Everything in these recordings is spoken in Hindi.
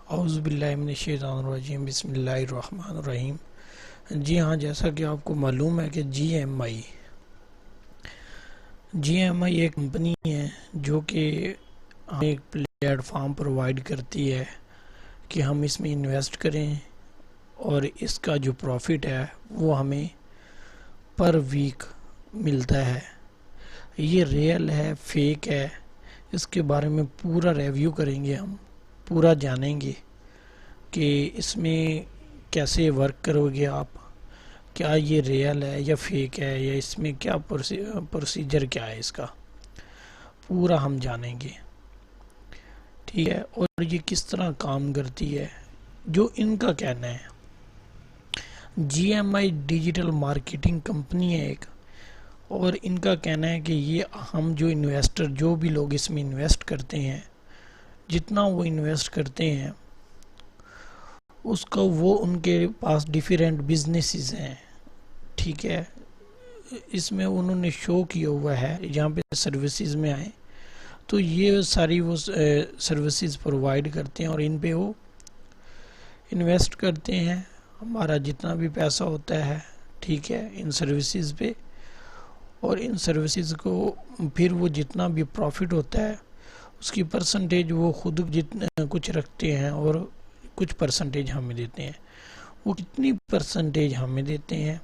औज़ुबिल्लाहिमिनश्शैतानिर्रजीम बिस्मिल्लाहिर्रहमानिर्रहीम। जी हाँ, जैसा कि आपको मालूम है कि जीएमआई एक कंपनी है जो कि हमें एक प्लेटफॉर्म प्रोवाइड करती है कि हम इसमें इन्वेस्ट करें और इसका जो प्रॉफिट है वो हमें पर वीक मिलता है। ये रियल है, फेक है, इसके बारे में पूरा रिव्यू करेंगे, हम पूरा जानेंगे कि इसमें कैसे वर्क करोगे आप, क्या ये रियल है या फेक है, या इसमें क्या प्रोसीजर क्या है, इसका पूरा हम जानेंगे। ठीक है, और ये किस तरह काम करती है, जो इनका कहना है। जीएमआई डिजिटल मार्केटिंग कंपनी है एक, और इनका कहना है कि ये हम जो इन्वेस्टर, जो भी लोग इसमें इन्वेस्ट करते हैं, जितना वो इन्वेस्ट करते हैं उसका वो उनके पास डिफरेंट बिजनेसेस हैं। ठीक है, इसमें उन्होंने शो किया हुआ है, यहाँ पे सर्विसेज में आए तो ये सारी वो सर्विसेज प्रोवाइड करते हैं और इन पे वो इन्वेस्ट करते हैं हमारा जितना भी पैसा होता है। ठीक है, इन सर्विसेज पे, और इन सर्विसेज को फिर वो जितना भी प्रॉफिट होता है उसकी परसेंटेज वो खुद जितना कुछ रखते हैं और कुछ परसेंटेज हमें देते हैं। वो कितनी परसेंटेज हमें देते हैं,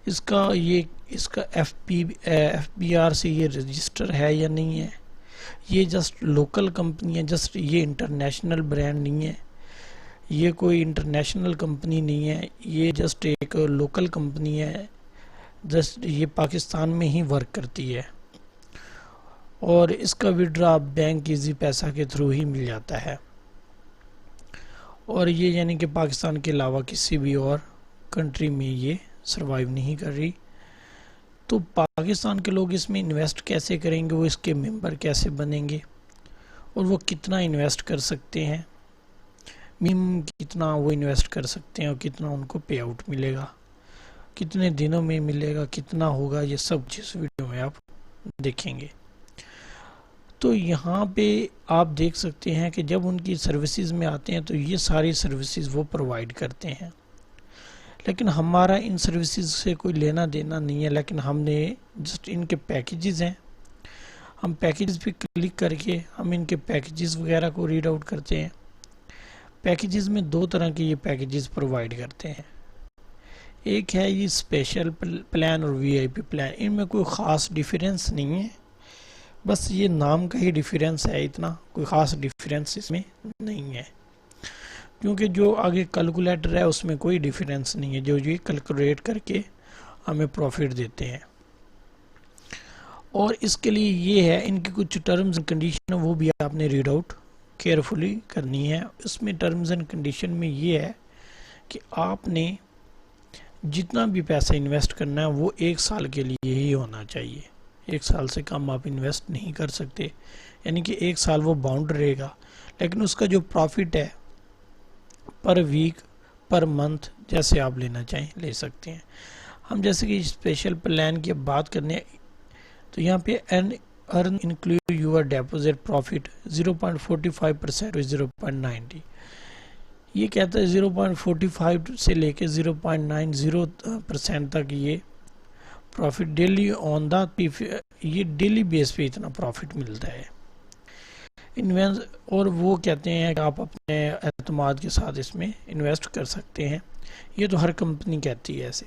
इसका एफबीआर से ये रजिस्टर है या नहीं है। ये जस्ट लोकल कंपनी है, जस्ट ये इंटरनेशनल ब्रांड नहीं है, ये कोई इंटरनेशनल कंपनी नहीं है, ये जस्ट एक लोकल कंपनी है, जस्ट ये पाकिस्तान में ही वर्क करती है और इसका विड्रॉ बैंक इजी पैसा के थ्रू ही मिल जाता है। और ये यानी कि पाकिस्तान के अलावा किसी भी और कंट्री में ये सरवाइव नहीं कर रही। तो पाकिस्तान के लोग इसमें इन्वेस्ट कैसे करेंगे, वो इसके मेंबर कैसे बनेंगे और वो कितना इन्वेस्ट कर सकते हैं, कितना वो इन्वेस्ट कर सकते हैं और कितना उनको पे आउट मिलेगा, कितने दिनों में मिलेगा, कितना होगा, ये सब जिस वीडियो में आप देखेंगे। तो यहाँ पे आप देख सकते हैं कि जब उनकी सर्विसेज में आते हैं तो ये सारी सर्विसेज वो प्रोवाइड करते हैं, लेकिन हमारा इन सर्विसेज से कोई लेना देना नहीं है। लेकिन हमने जस्ट इनके पैकेजेस हैं, हम पैकेजेस पे क्लिक करके हम इनके पैकेजेस वगैरह को रीड आउट करते हैं। पैकेजेस में दो तरह के ये पैकेजेस प्रोवाइड करते हैं, एक है ये स्पेशल प्लान और वीआईपी प्लान। इनमें कोई ख़ास डिफरेंस नहीं है, बस ये नाम का ही डिफरेंस है, इतना कोई ख़ास डिफरेंस इसमें नहीं है, क्योंकि जो आगे कैलकुलेटर है उसमें कोई डिफरेंस नहीं है, जो ये कैलकुलेट करके हमें प्रॉफिट देते हैं। और इसके लिए ये है, इनकी कुछ टर्म्स एंड कंडीशन वो भी आपने रीड आउट केयरफुली करनी है। इसमें टर्म्स एंड कंडीशन में ये है कि आपने जितना भी पैसा इन्वेस्ट करना है वो 1 साल के लिए ही होना चाहिए, 1 साल से कम आप इन्वेस्ट नहीं कर सकते, यानी कि 1 साल वो बाउंड रहेगा। लेकिन उसका जो प्रॉफिट है पर वीक, पर मंथ, जैसे आप लेना चाहें ले सकते हैं। हम जैसे कि स्पेशल प्लान की बात करने, तो यहाँ पे earn include your deposit profit 0.45% और 0.90। ये कहता है 0.45 से लेके 0.90% तक ये प्रॉफिट डेली ऑन द, ये डेली बेस पे इतना प्रॉफिट मिलता है इन्वेस्ट। और वो कहते हैं कि आप अपने एतमाद के साथ इसमें इन्वेस्ट कर सकते हैं, ये तो हर कंपनी कहती है ऐसे।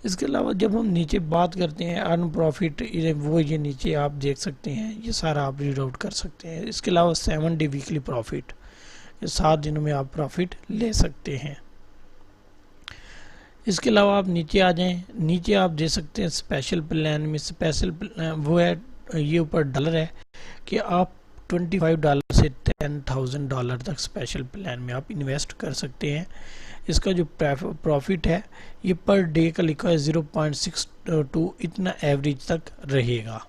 इसके अलावा जब हम नीचे बात करते हैं अर्न प्रॉफिट, वो ये नीचे आप देख सकते हैं, ये सारा आप रीड आउट कर सकते हैं। इसके अलावा 7 डे वीकली प्रॉफिट, 7 दिनों में आप प्रॉफिट ले सकते हैं। इसके अलावा आप नीचे आ जाएं, नीचे आप दे सकते हैं स्पेशल प्लान में। स्पेशल वो है, ये ऊपर डॉलर है कि आप $25 से $10,000 तक स्पेशल प्लान में आप इन्वेस्ट कर सकते हैं। इसका जो प्रॉफिट है ये पर डे का लिखा है 0.62, इतना एवरेज तक रहेगा।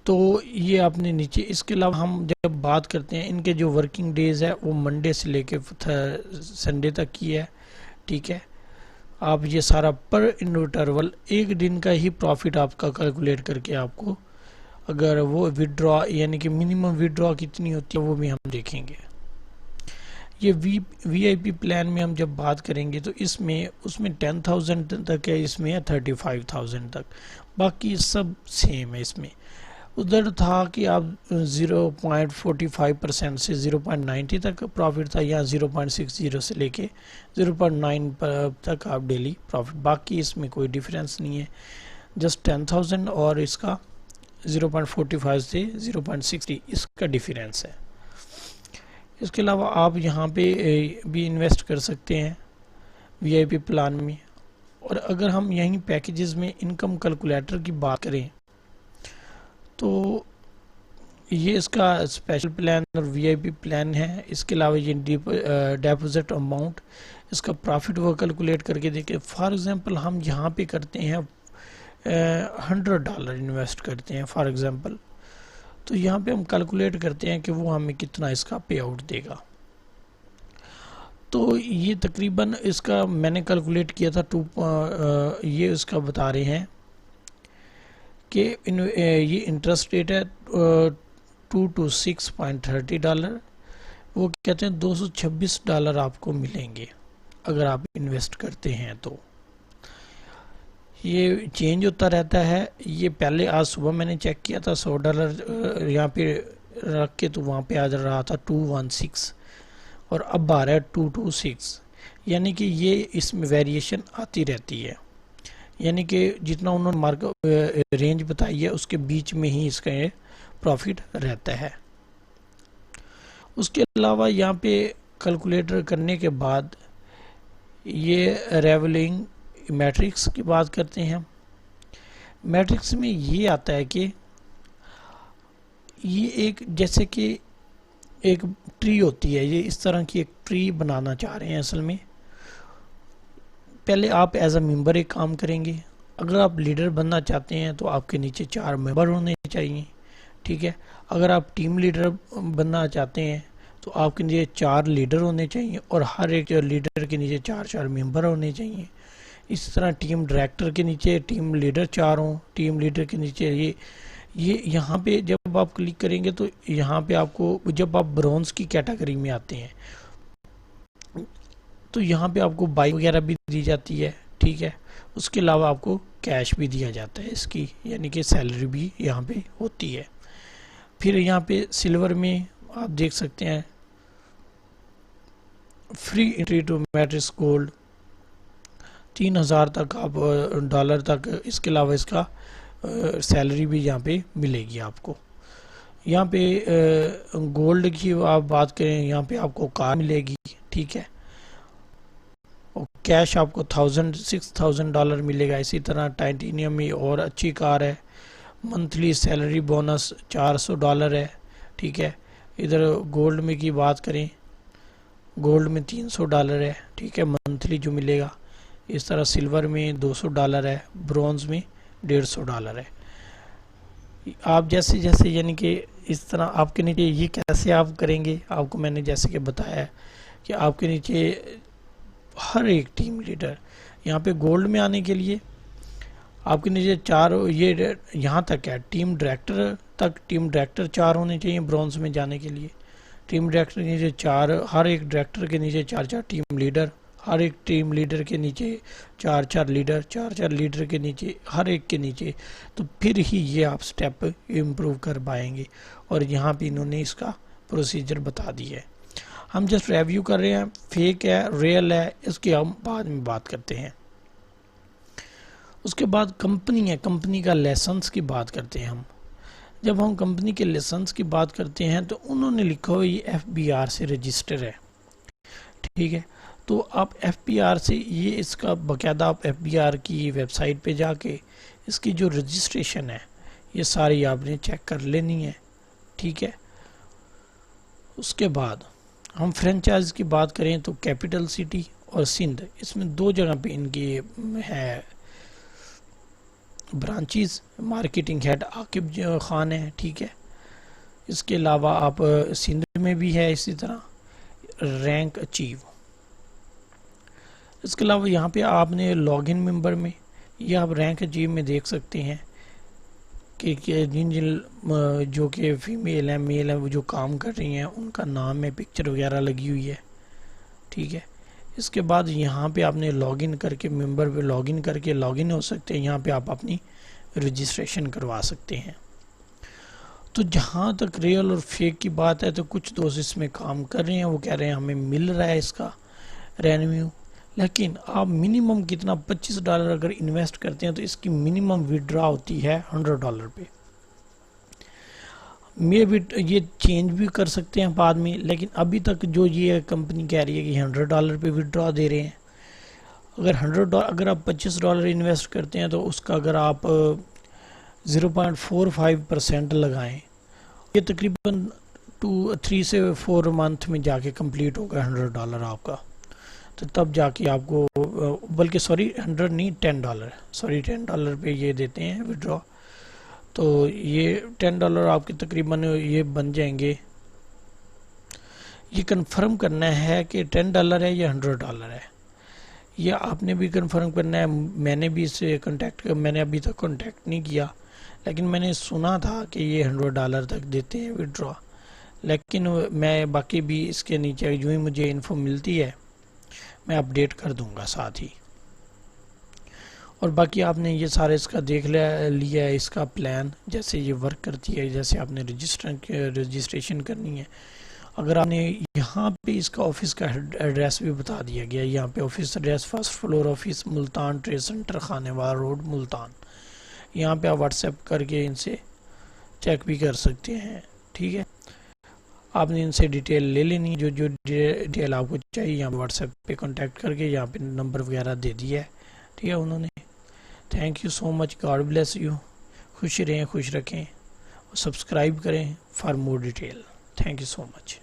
तो ये आपने नीचे। इसके अलावा हम जब बात करते हैं, इनके जो वर्किंग डेज है वो मंडे से लेके संडे तक की है। ठीक है, आप ये सारा पर इंटरवल 1 दिन का ही प्रॉफिट आपका कैलकुलेट करके आपको अगर वो विड्रॉ यानी कि मिनिमम विड्रॉ कितनी होती है वो भी हम देखेंगे। ये वीआईपी प्लान में हम जब बात करेंगे तो इसमें उसमें 10,000 तक है, इसमें है 35,000 तक, बाकी सब सेम है। इसमें उधर था कि आप 0.45% से 0.90 तक प्रॉफिट था, या 0.60 से लेके 0.9 तक आप डेली प्रॉफिट, बाकी इसमें कोई डिफरेंस नहीं है, जस्ट 10,000 और इसका 0.45 से 0.60 इसका डिफरेंस है। इसके अलावा आप यहाँ पे भी इन्वेस्ट कर सकते हैं वीआईपी प्लान में। और अगर हम यहीं पैकेजेस में इनकम कैलकुलेटर की बात करें तो ये इसका स्पेशल प्लान और वीआईपी प्लान है। इसके अलावा ये डिपॉजिट अमाउंट, इसका प्रॉफिट वो कैलकुलेट करके देखे। फॉर एग्जांपल हम यहाँ पे करते हैं $100 इन्वेस्ट करते हैं फॉर एग्जांपल, तो यहाँ पे हम कैलकुलेट करते हैं कि वो हमें कितना इसका पे आउट देगा। तो ये तकरीबन इसका मैंने कैलकुलेट किया था ये इसका बता रहे हैं कि ये इंटरेस्ट रेट है 2 to 6.30 वो कहते हैं $226 आपको मिलेंगे अगर आप इन्वेस्ट करते हैं। तो ये चेंज होता रहता है। ये पहले आज सुबह मैंने चेक किया था $100 यहाँ पे रख के, तो वहाँ पे आ रहा था 216 और अब आ रहा है 226, यानी कि ये इसमें वेरिएशन आती रहती है, यानी कि जितना उन्होंने मार्केट रेंज बताई है उसके बीच में ही इसका ये प्रॉफिट रहता है। उसके अलावा यहाँ पे कैलकुलेटर करने के बाद ये रेवलिंग मैट्रिक्स की बात करते हैं। मैट्रिक्स में ये आता है कि ये एक जैसे कि एक ट्री होती है, ये इस तरह की एक ट्री बनाना चाह रहे हैं। असल में पहले आप एज अ मेंबर एक काम करेंगे। अगर आप लीडर बनना चाहते हैं तो आपके नीचे 4 मेंबर होने चाहिए, ठीक है। अगर आप टीम लीडर बनना चाहते हैं तो आपके नीचे 4 लीडर होने चाहिए और हर एक लीडर के नीचे 4-4 मेंबर होने चाहिए। इस तरह टीम डायरेक्टर के नीचे टीम लीडर 4 हों, टीम लीडर के नीचे ये यहाँ पे जब आप क्लिक करेंगे तो यहाँ पे आपको, जब आप ब्रॉन्ज की कैटेगरी में आते हैं तो यहाँ पे आपको बाइक वगैरह भी दी जाती है, ठीक है। उसके अलावा आपको कैश भी दिया जाता है इसकी, यानी कि सैलरी भी यहाँ पे होती है। फिर यहाँ पे सिल्वर में आप देख सकते हैं free entry to Matrix gold 3,000 तक आप डॉलर तक, इसके अलावा इसका सैलरी भी यहाँ पे मिलेगी आपको। यहाँ पे गोल्ड की आप बात करें, यहाँ पे आपको कार मिलेगी, ठीक है, और कैश आपको $6,000 मिलेगा। इसी तरह टाइटेनियम में और अच्छी कार है, मंथली सैलरी बोनस $400 है, ठीक है। इधर गोल्ड में की बात करें, गोल्ड में $300 है, ठीक है, मंथली जो मिलेगा। इस तरह सिल्वर में $200 है, ब्रॉन्ज में $150 है। आप जैसे जैसे यानी कि इस तरह आपके नीचे ये कैसे आप करेंगे, आपको मैंने जैसे कि बताया कि आपके नीचे हर एक टीम लीडर, यहाँ पे गोल्ड में आने के लिए आपके नीचे 4 ये यहाँ तक है, टीम डायरेक्टर तक, टीम डायरेक्टर 4 होने चाहिए ब्रॉन्ज में जाने के लिए। टीम डायरेक्टर के नीचे 4, हर एक डायरेक्टर के नीचे 4-4 टीम लीडर, हर एक टीम लीडर के नीचे 4-4 लीडर, 4-4 लीडर के नीचे हर एक के नीचे, तो फिर ही ये आप स्टेप इम्प्रूव कर पाएंगे। और यहाँ पे इन्होंने इसका प्रोसीजर बता दी है। हम जस्ट रिव्यू कर रहे हैं, फेक है रियल है इसकी हम बाद में बात करते हैं। उसके बाद कंपनी है, कंपनी का लाइसेंस की बात करते हैं हम। जब हम कंपनी के लाइसेंस की बात करते हैं तो उन्होंने लिखा हुआ ये FBR से रजिस्टर है, ठीक है। तो आप FBR से ये इसका बाकायदा आप FBR की वेबसाइट पे जाके इसकी जो रजिस्ट्रेशन है ये सारी आपने चेक कर लेनी है, ठीक है। उसके बाद हम फ्रेंचाइज की बात करें तो कैपिटल सिटी और सिंध, इसमें 2 जगह पे इनकी है branches. Marketing head Aqib Khan है, ठीक है। इसके अलावा आप सिंध में भी है इसी तरह रैंक अचीव। इसके अलावा यहाँ पे आपने लॉगिन मेंबर में ये आप रैंक अचीव में देख सकते हैं कि जिन जिन जो कि फीमेल हैं मेल हैं वो जो काम कर रही हैं उनका नाम है, पिक्चर वगैरह लगी हुई है। ठीक है, इसके बाद यहाँ पे आपने लॉगिन करके मेंबर पे लॉगिन करके लॉगिन हो सकते हैं। यहाँ पे आप अपनी रजिस्ट्रेशन करवा सकते हैं। तो जहाँ तक रियल और फेक की बात है तो कुछ दोस्त इसमें काम कर रहे हैं, वो कह रहे हैं हमें मिल रहा है इसका रेवेन्यू, लेकिन आप मिनिमम कितना $25 अगर इन्वेस्ट करते हैं तो इसकी मिनिमम विड्रॉ होती है $100 पे। मे भी ये चेंज भी कर सकते हैं बाद में, लेकिन अभी तक जो ये कंपनी कह रही है कि $100 पे विड्रॉ दे रहे हैं। अगर $100 अगर आप $25 इन्वेस्ट करते हैं तो उसका अगर आप 0.45% लगाएं, ये तकरीबन 3 से 4 मंथ में जाके कंप्लीट होगा $100 आपका। तो तब जाके आपको बल्कि सॉरी 100 नहीं $10 सॉरी $10 पे ये देते हैं विड्रॉ। तो ये $10 आपके तकरीबन ये बन जाएंगे। ये कंफर्म करना है कि $10 है या $100 है, ये आपने भी कंफर्म करना है। मैंने भी इससे मैंने अभी तक कांटेक्ट नहीं किया, लेकिन मैंने सुना था कि ये $100 तक देते हैं विड्रॉ। लेकिन मैं बाकी भी इसके नीचे जो ही मुझे इन्फो मिलती है मैं अपडेट कर दूंगा साथ ही। और बाकी आपने ये सारे इसका देख लिया है इसका प्लान, जैसे ये वर्क करती है, जैसे आपने रजिस्ट्रेशन करनी है। अगर आपने यहाँ पे इसका ऑफिस का एड्रेस भी बता दिया गया, यहाँ पे office address 1st floor office Multan trade centre Khanewal road Multan. यहाँ पे आप व्हाट्सएप करके इनसे चेक भी कर सकते हैं। ठीक है, आपने इनसे डिटेल ले लेनी, जो जो डिटेल आपको चाहिए यहाँ पे व्हाट्सएप पे कांटेक्ट करके यहाँ पे नंबर वगैरह दे दिया है। ठीक है उन्होंने। Thank you so much, God bless you. खुश रहें, खुश रखें और सब्सक्राइब करें for more detail. Thank you so much.